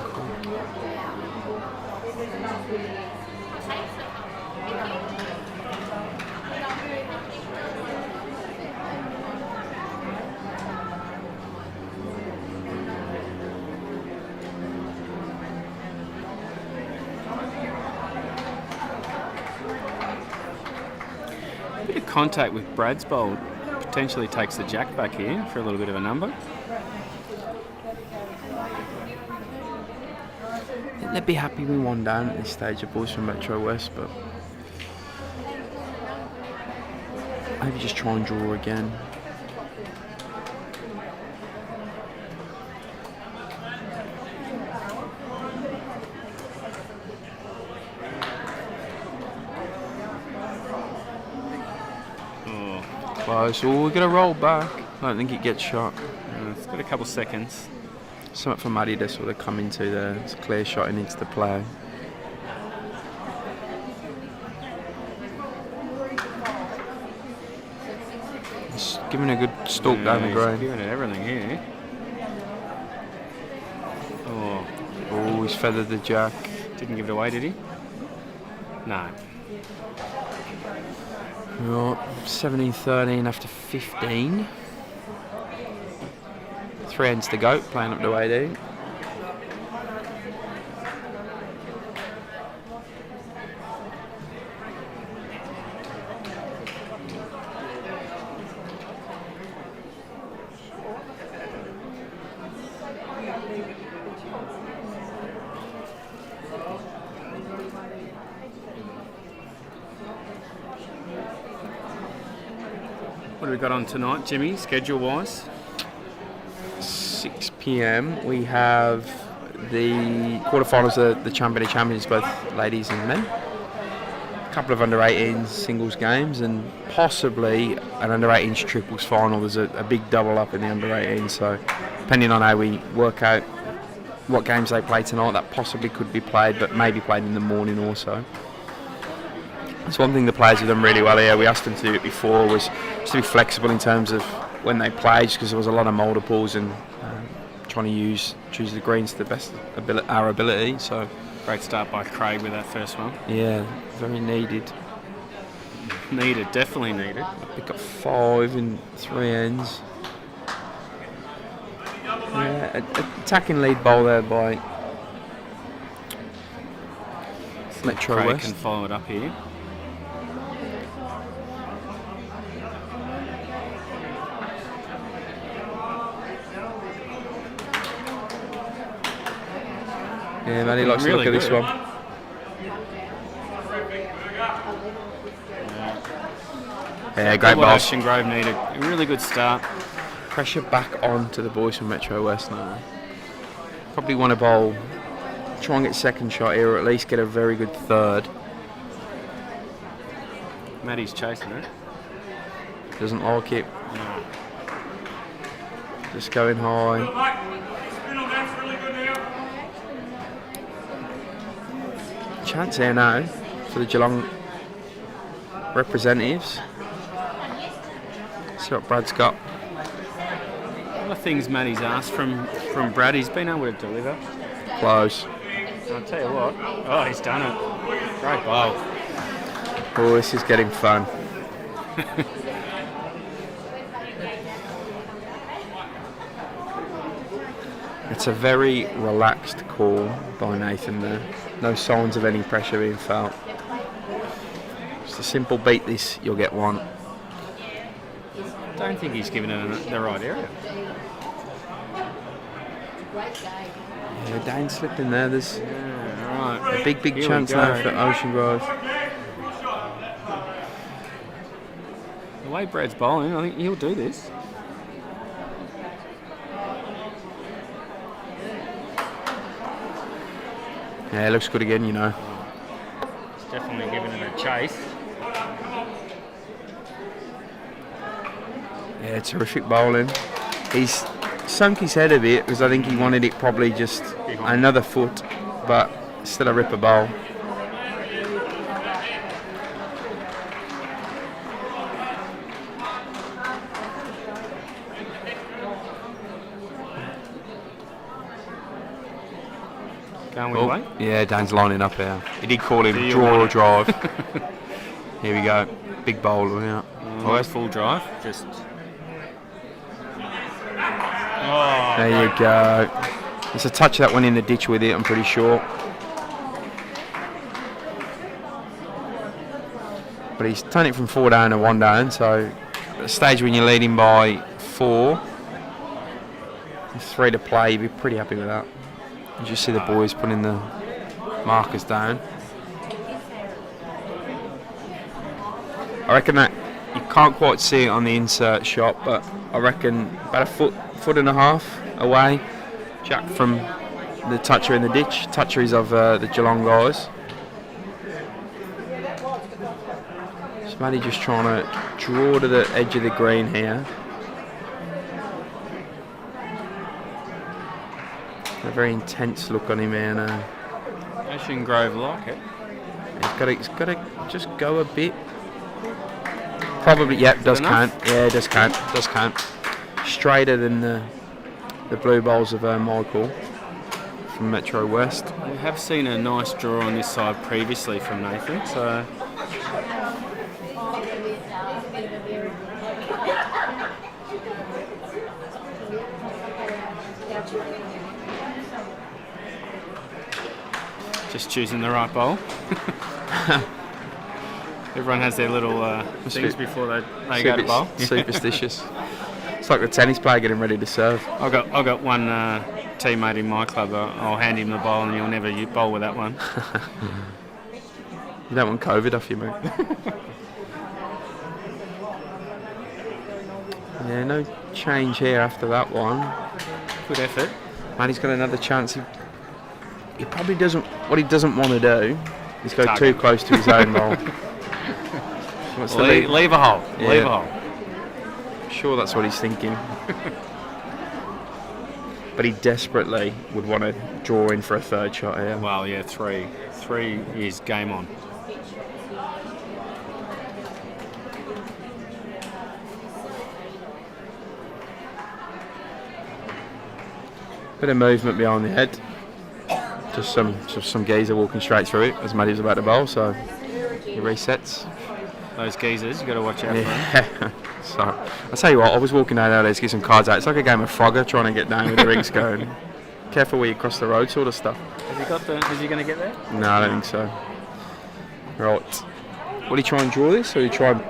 S1: Bit of contact with Brad's bowl potentially takes the jack back here for a little bit of a number.
S2: They'd be happy with one down at this stage, the boys from Metro West, but maybe just try and draw again. Close. Oh, we're going to roll back. I don't think it gets shot.
S1: It's got a couple seconds.
S2: Something for Matty to sort of come into there. It's a clear shot he needs to play. He's giving a good stalk down the green.
S1: He's giving it everything here.
S2: Oh, he's feathered the jack.
S1: Didn't give it away, did he? No.
S2: Right, 17-13 after 15. 3 ends to go, playing up to AD.
S1: What have we got on tonight, Jimmy, schedule-wise?
S2: 6 p.m. we have the quarterfinals of the Champion of Champions, both ladies and men. A couple of under-18s singles games and possibly an under-18s triples final. There's a big double up in the under-18s, so depending on how we work out what games they play tonight, that possibly could be played, but maybe played in the morning also. It's one thing the players have done really well here. We asked them to do it before, was just to be flexible in terms of when they play, just because there was a lot of multiples and trying to choose the greens to the best our ability. So
S1: Great start by Craig with that first one.
S2: yeah, very needed.
S1: Definitely needed.
S2: Pick up 5 in 3 ends. Yeah, attacking lead bowl there by Metro
S1: Craig
S2: West.
S1: can follow it up here.
S2: Yeah, man, he likes to look
S1: Really
S2: at this
S1: good.
S2: one. Yeah, great
S1: What
S2: ball.
S1: Ocean Grove needed. A really good start.
S2: Pressure back on to the boys from Metro West now. Probably want to bowl, try and get second shot here, or at least get a very good third.
S1: Maddie's chasing it.
S2: Doesn't like it. Just going high. Chance here now for the Geelong representatives. See what Brad's got.
S1: A lot of things Maddie's asked from Brad. He's been able to deliver.
S2: Close.
S1: I'll tell you what. Oh, he's done it. Great bowl.
S2: Oh, this is getting fun. It's a very relaxed call by Nathan there. No signs of any pressure being felt. Just a simple beat this, you'll get one.
S1: Don't think he's given it the right area.
S2: Yeah, Dane slipped in there. There's
S1: Yeah, right.
S2: a big
S1: Here we
S2: chance
S1: go.
S2: now for Ocean Grove.
S1: The way Brad's bowling, I think he'll do this.
S2: Yeah, it looks good again, you know.
S1: He's definitely giving it a chase.
S2: Yeah, terrific bowling. He's sunk his head a bit because I think he wanted it probably just another foot, but still a ripper bowl.
S1: Going with weight.
S2: Yeah, Dane's lining up here. He did call him
S1: Do you
S2: draw or
S1: want
S2: drive. Here we go. Big bowl out.
S1: Oh, that's full drive. Just. Oh,
S2: There you go. There's a touch that went in the ditch with it, I'm pretty sure. But he's turned it from 4 down to 1 down, so at a stage when you're leading by 4, 3 to play, you'd be pretty happy with that. You just see the boys putting the markers down. I reckon that you can't quite see it on the insert shot, but I reckon about a foot and a half away, Jack from the toucher in the ditch. Toucher is of the Geelong guys. So Matty just trying to draw to the edge of the green here. A very intense look on him here now.
S1: Ocean Grove like it.
S2: He's got to just go a bit. Probably, yeah, does count. Yeah, does count. Straighter than the blue bowls of Michael from Metro West.
S1: We have seen a nice draw on this side previously from Nathan, so. Just choosing the right bowl. Everyone has their little things before they go to bowl.
S2: Superstitious. It's like the tennis player getting ready to serve.
S1: I've got one teammate in my club. I'll hand him the bowl and he'll never bowl with that one.
S2: You don't want COVID off you, mate. Yeah, no change here after that one.
S1: Good effort.
S2: Maddie's got another chance. He probably doesn't. What he doesn't want to do is go too close to his own goal.
S1: Leave a hole.
S2: Yeah.
S1: Leave a hole.
S2: Sure, that's what he's thinking. But he desperately would want to draw in for a third shot here.
S1: Well, yeah, 3. 3 is game on.
S2: Bit of movement behind the head. Just some geezer walking straight through it as Maddie was about to bowl, so he resets.
S1: Those geezers, you got to watch out for them.
S2: Yeah. So I tell you what, I was walking down there to get some cards out. It's like a game of Frogger trying to get down with the rings going. Careful where you cross the road, sort of stuff.
S1: Is he going to get there?
S2: No, I don't think so. Right. Will he try and draw this, or will he try and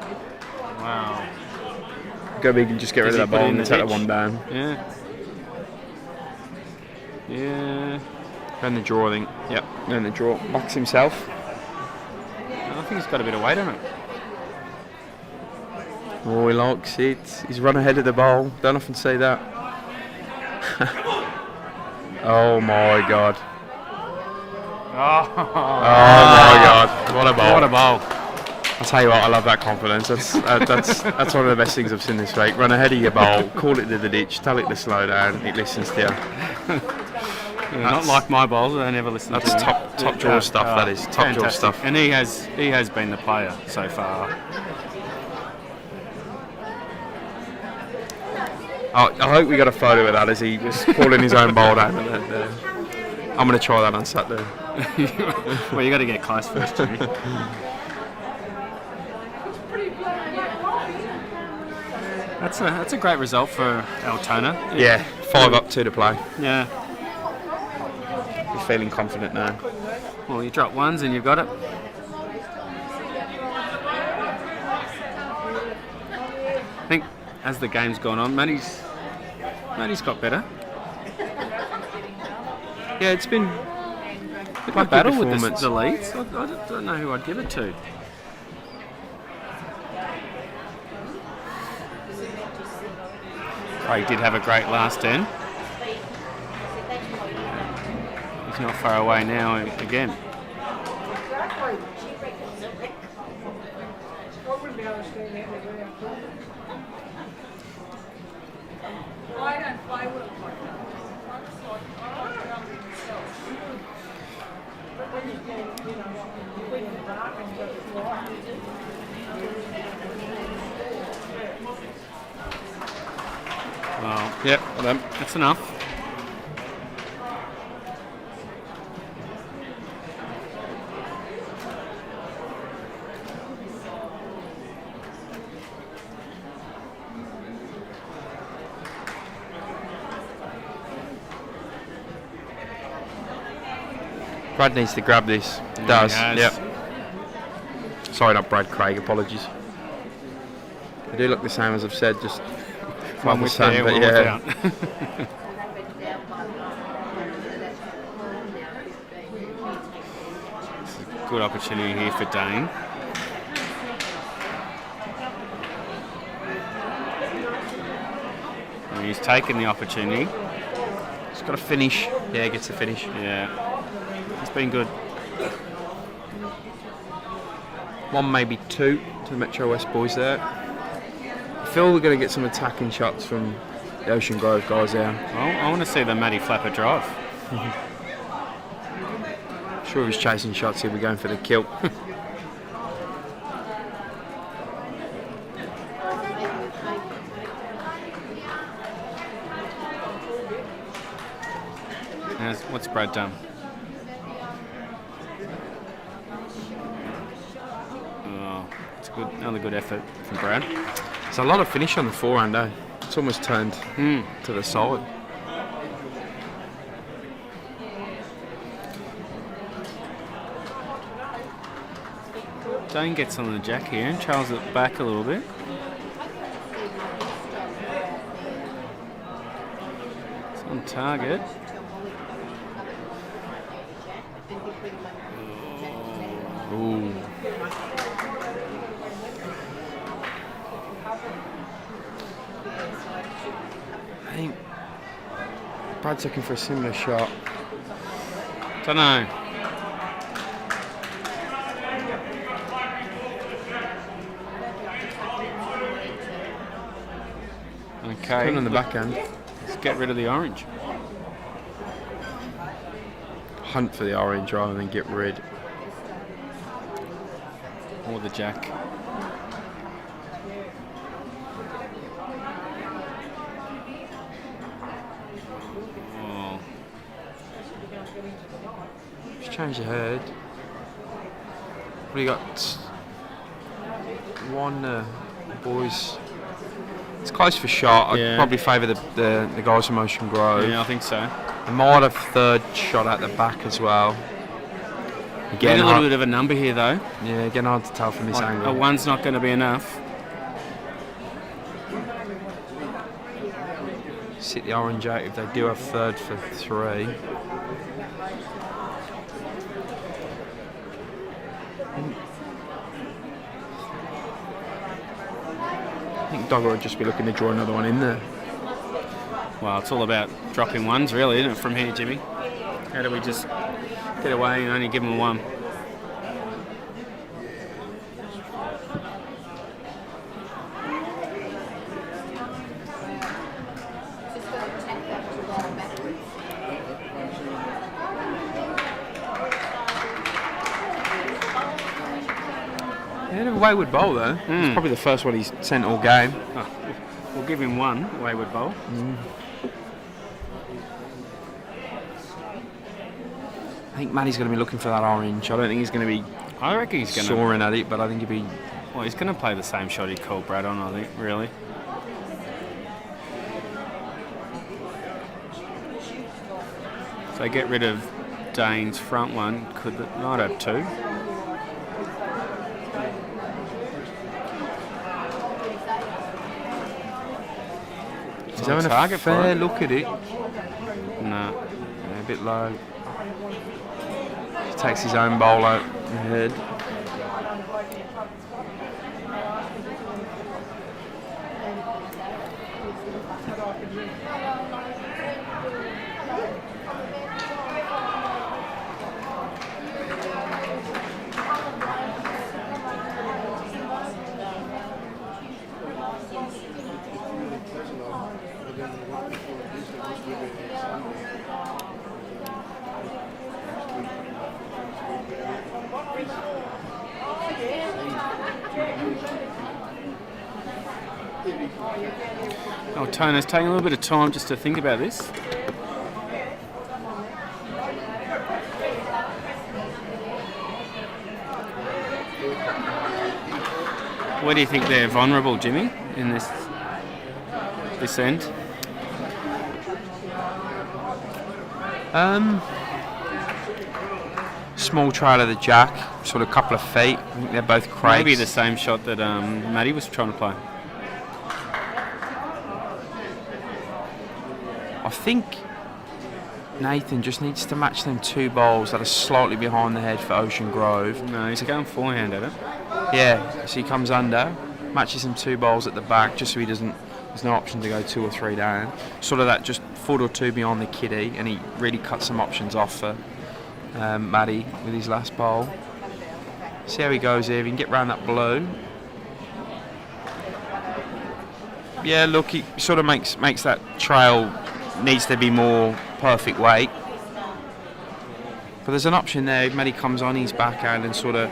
S1: Wow.
S2: go big and just get rid of that ball and take that one down?
S1: Yeah. Yeah.
S2: Go in the draw, I think. Yep, go in the draw. Backs himself.
S1: I think he's got a bit of weight on it.
S2: Oh, he likes it. He's run ahead of the ball. Don't often see that. Oh my God.
S1: Oh
S2: my God. What a ball.
S1: What a bowl.
S2: I'll tell you what, I love that confidence. That's one of the best things I've seen this week. Run ahead of your bowl, call it to the ditch, tell it to slow down, it listens to you.
S1: Yeah, not like my bowls, they never listen to me.
S2: That's top draw stuff, that is. Top draw stuff.
S1: And he has been the player so far.
S2: I hope we got a photo of that as he was calling his own bowl down. I'm going to try that on Saturday.
S1: Well, you got to get close first, Jimmy. That's a great result for Altona.
S2: Yeah, 5 up, 2 to play.
S1: Yeah.
S2: You're feeling confident now.
S1: Well, you drop ones and you've got it. I think as the game's gone on, Matty's got better.
S2: Yeah, it's been
S1: Quite battle with the leads. I don't know who I'd give it to. Craig did have a great last 10. He's not far away now again.
S3: I don't play with them like that. But when you get, when you're dark and you've got
S1: Well, yep, that's enough.
S2: Brad needs to grab this. He does. Yep. Sorry, not Brad. Craig. Apologies. They do look the same as I've said. Just
S1: one with
S2: son,
S1: hair,
S2: but
S1: one
S2: yeah.
S1: without. Good opportunity here for Dane. And he's taken the opportunity.
S2: He's got to finish. Yeah, gets the finish.
S1: Yeah, it's been good.
S2: 1, maybe 2 to the Metro West boys there. I feel we're going to get some attacking shots from the Ocean Grove guys there.
S1: Well, I want to see the Matty Flapper drive.
S2: Sure, if he's chasing shots, he'll be going for the kill.
S1: What's Brad done? Oh, it's good. Another good effort from Brad.
S2: There's a lot of finish on the forehand, though. It's almost turned to the side.
S1: Dane gets on the jack here and trails it back a little bit. It's on target.
S2: Ooh. Brad's looking for a similar shot.
S1: Don't know. Okay.
S2: Put it on the back end.
S1: Let's get rid of the orange.
S2: Hunt for the orange rather than get rid.
S1: Or the jack. Oh.
S2: Just change the head. What do you got? One boys. It's close for shot. I'd
S1: Yeah.
S2: probably favour the guys from Ocean Grove.
S1: Yeah, I think so.
S2: I might have third shot at the back as well.
S1: Get a little bit of a number here, though.
S2: Yeah, again, hard to tell from this
S1: Like,
S2: angle.
S1: a one's not going to be enough.
S2: Sit the orange out if they do have third for 3. I think Dogger would just be looking to draw another one in there.
S1: Well, it's all about dropping ones, really, isn't it, from here, Jimmy? How do we just get away and only give them one?
S2: He had a wayward bowl though. It's probably the first one he's sent all game.
S1: Oh, we'll give him one wayward bowl.
S2: I think Matty's going to be looking for that orange. I don't think he's going to be
S1: I reckon he's going to.
S2: soaring at it, but I think he'll be.
S1: Well, he's going to play the same shot he called Brad on, I think, really. If they get rid of Dane's front one, could they not have 2?
S2: He's having a fair look at it.
S1: No.
S2: Yeah, a bit low. He takes his own bowl out ahead.
S1: Oh, Toner's taking a little bit of time just to think about this. Where do you think they're vulnerable, Jimmy, in this end?
S2: Small trail of the jack, sort of couple of feet. I think they're both Craigs.
S1: Maybe the same shot that Matty was trying to play.
S2: I think Nathan just needs to match them 2 bowls that are slightly behind the head for Ocean Grove.
S1: No, he's going forehand at it.
S2: Yeah, so he comes under, matches him 2 bowls at the back, just so he doesn't. There's no option to go 2 or 3 down. Sort of that just foot or 2 beyond the kiddie, and he really cuts some options off for Matty with his last bowl. See how he goes here. If he can get round that blue. Yeah, look, he sort of makes that trail needs to be more perfect weight. But there's an option there. If Matty comes on his backhand and sort of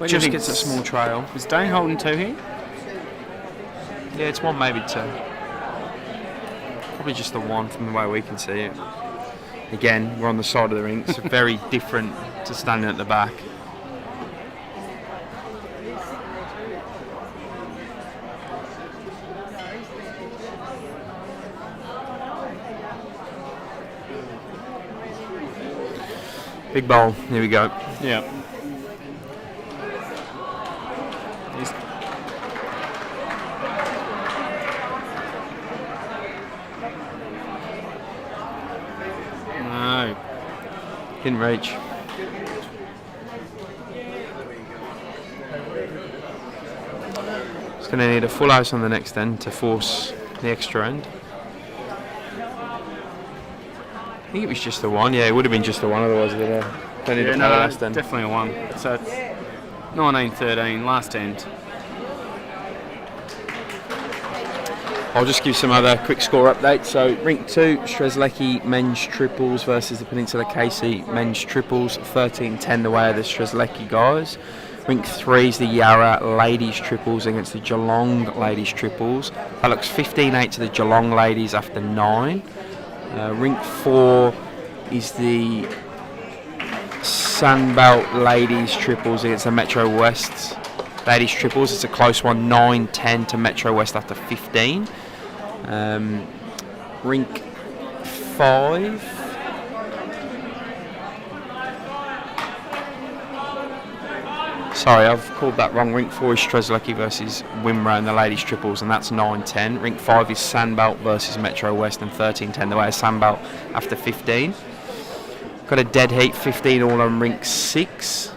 S2: just gets a small trail.
S1: Is Dane holding 2 here?
S2: Yeah, it's 1, maybe 2. Probably just the 1 from the way we can see it. Again, we're on the side of the rink. It's very different to standing at the back. Big bowl. Here we go.
S1: Yeah. No.
S2: Didn't reach. It's going to need a full house on the next end to force the extra end. think it was just the one. Yeah, it would have been just the one, otherwise they'd plenty to play last end.
S1: Definitely a one. So it's 19-13, last end.
S2: I'll just give some other quick score updates. So, Rink 2, Strzelecki men's triples versus the Peninsula Casey men's triples. 13-10 the way of the Strzelecki guys. Rink 3 is the Yarra ladies triples against the Geelong ladies triples. That looks 15-8 to the Geelong ladies after 9. Rink 4 is the Sunbelt ladies triples against the Metro West ladies triples. It's a close one, 9-10 to Metro West after 15. Rink 5. Sorry, I've called that wrong. Rink 4 is Strzelecki versus Wimmera in the ladies triples, and that's 9-10. Rink 5 is Sandbelt versus Metro West, and 13-10 the way of Sandbelt after 15. Got a dead heat, 15 all on Rink 6,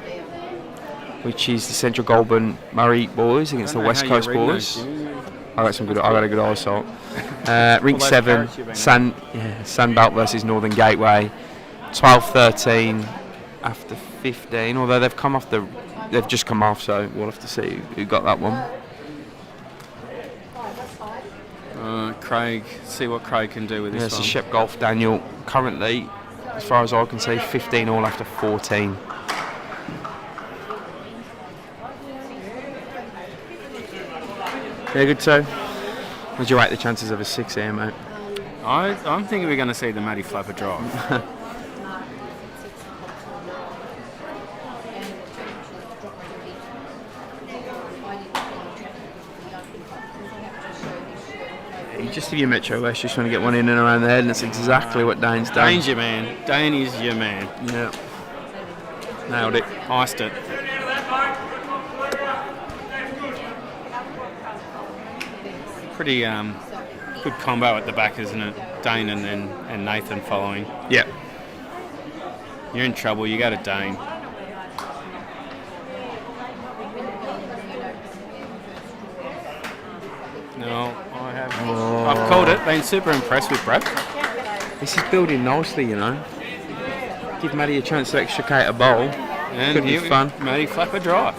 S2: which is the Central Goulburn Murray boys against the West Coast boys. I got a good eyesight. Rink 7, Sandbelt versus Northern Gateway, 12-13 after 15. Although they've just come off, so we'll have to see who got that one.
S1: Craig, see what Craig can do with this one.
S2: So Shep Golf Daniel currently, as far as I can see, 15 all after 14. Yeah, good too. Would you rate the chances of a 6 here, mate?
S1: I'm thinking we're going to see the Matty Flapper drive.
S2: Just to your Metro West, just want to get one in and around the head, and that's exactly what Dane's done.
S1: Dane's your man. Dane is your man.
S2: Yeah. Nailed it.
S1: Iced it. Pretty good combo at the back, isn't it? Dane and Nathan following.
S2: Yep.
S1: You're in trouble. You go to Dane. No, I haven't. I've called it. Been super impressed with Brad.
S2: This is building nicely, you know. Give Matty a chance to extricate a bowl.
S1: And
S2: could be fun.
S1: Matty Flapper drive.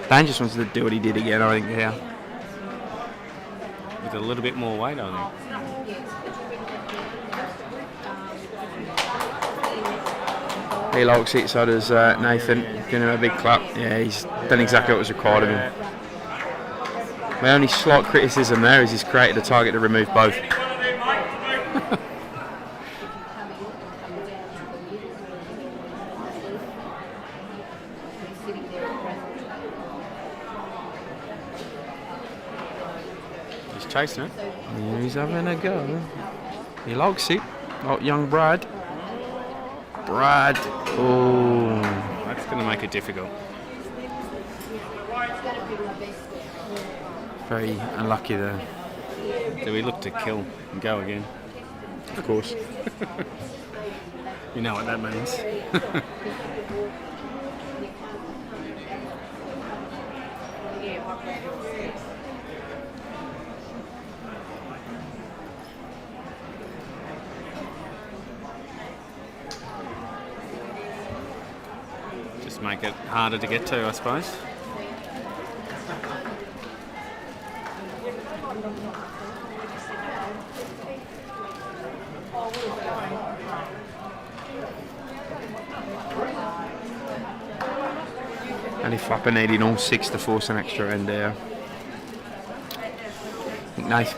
S2: Dan just wants to do what he did again, I think, here.
S1: With a little bit more weight on him.
S2: He likes it, so does Nathan. Giving him a big clap. Yeah, he's done exactly what was required of him. My only slight criticism there is he's created a target to remove both.
S1: He's chasing it.
S2: Yeah, he's having a go. He likes it. Like young Brad. Oh.
S1: That's going to make it difficult.
S2: Very unlucky there.
S1: Do we look to kill and go again?
S2: Of course.
S1: You know what that means. Just make it harder to get to, I suppose.
S2: And if Flapper needing all 6 to force an extra end there. Nice.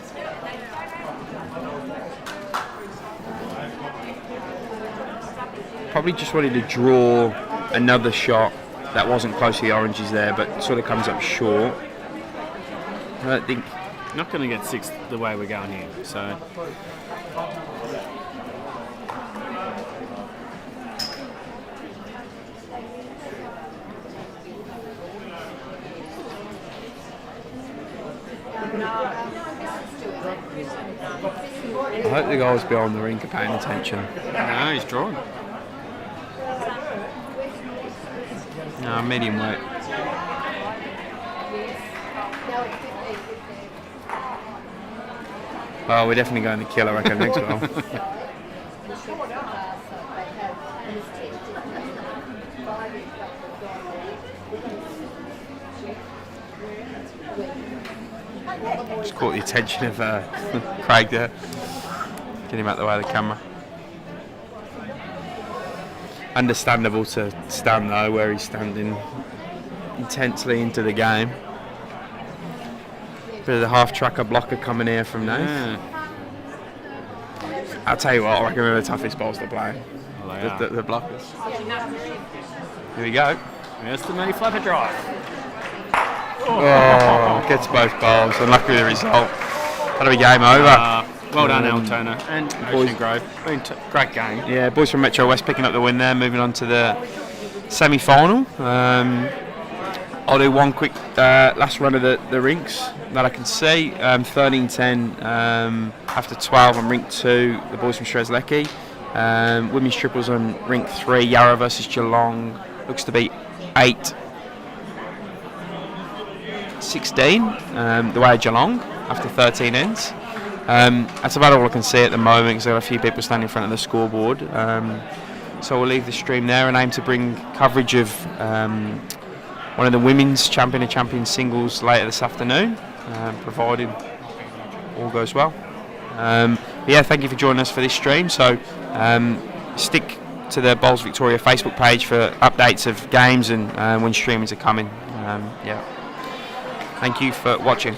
S2: Probably just wanted to draw another shot that wasn't close to the oranges there, but sort of comes up short. I don't think.
S1: Not going to get 6 the way we're going here, so.
S2: I hope the guys behind the rink are paying attention.
S1: No, he's drawn.
S2: No, medium weight. Well, we're definitely going to kill, I reckon, next round. Just caught the attention of Craig there. Get him out the way of the camera. Understandable to stand though, where he's standing intensely into the game. Bit of the half-tracker blocker coming here from Nath.
S1: Yeah.
S2: I'll tell you what, I reckon they're the toughest balls to play.
S1: Well,
S2: The blockers. Here we go.
S1: There's the mini flapper drive.
S2: Oh, gets both balls. Unlucky with the result. That'll be game over.
S1: Well done, Al Turner and Ocean Grove. Great game.
S2: Yeah, boys from Metro West picking up the win there, moving on to the semi-final. I'll do one quick last run of the rinks that I can see. 13-10 after 12 on Rink 2, the boys from Strzelecki. Women's triples on Rink 3, Yarra versus Geelong. Looks to be 8-16 the way of Geelong after 13 ends. That's about all I can see at the moment because there are a few people standing in front of the scoreboard. So we'll leave the stream there and aim to bring coverage of one of the women's champion of champions singles later this afternoon, provided all goes well. Yeah, thank you for joining us for this stream. So stick to the Bowls Victoria Facebook page for updates of games and when streamings are coming. Yeah. Thank you for watching.